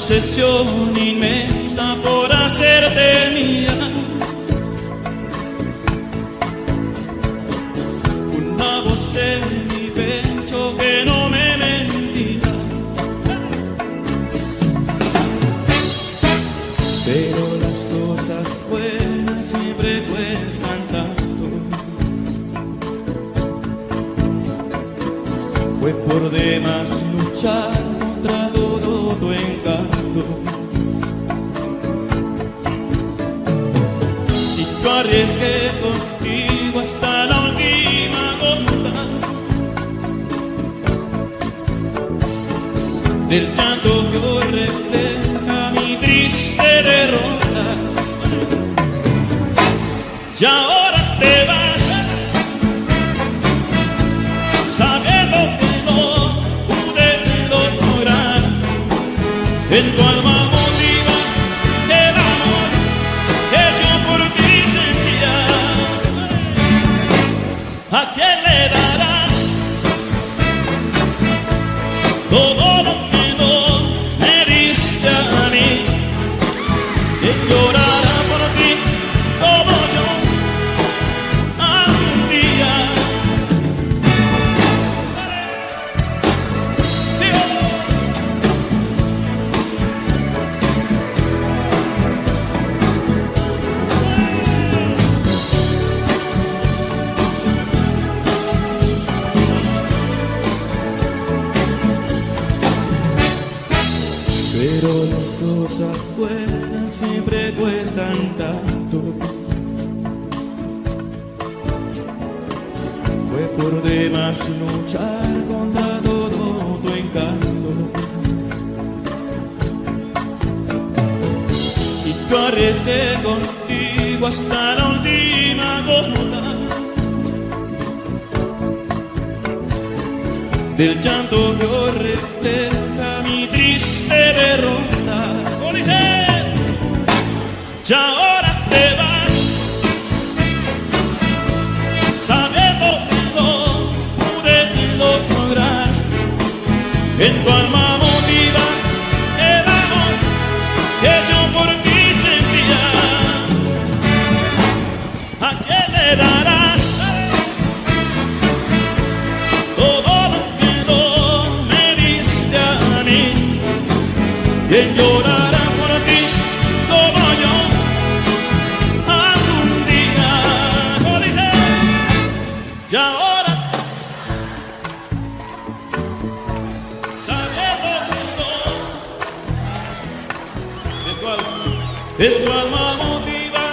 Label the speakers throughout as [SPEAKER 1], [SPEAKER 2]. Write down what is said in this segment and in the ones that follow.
[SPEAKER 1] obsesión inmensa por hacerte mía. Una voz en mi pecho que no me mentía. Pero las cosas buenas siempre cuestan tanto. Fue por demás luchar contra todo tu encanto. Y yo arriesgué contigo hasta la última gota del llanto que hoy refleja mi triste derrota. Y ahora te vas sabiendo que no pude lograr en tu alma motiva el amor que yo por ti sentía. ¿A quién le darás todo lo que no me diste a mí? ¿Quién llorará por ti como yo algún día? Pero las cosas buenas siempre cuestan tanto. Fue por demás luchar contra todo tu encanto. Y yo arriesgué contigo hasta la última gota del llanto que hoy refleja mi triste derrota. Y ahora te vas sabiendo que no pude lograr en tu alma motiva el amor que yo por ti sentía. ¿A quién le darás todo lo que no me diste a mí? ¿Quién llorará por ti como yo algún día? ¿Cómo dice? Y ahora sabiendo que no de tu alma motiva.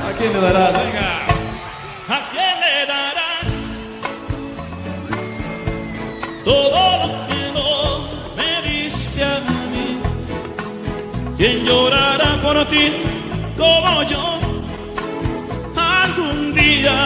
[SPEAKER 2] ¿A quién le darás? Venga.
[SPEAKER 1] ¿A quién le darás todo lo que no me diste a mí? ¿Quién llorará por ti como yo algún día?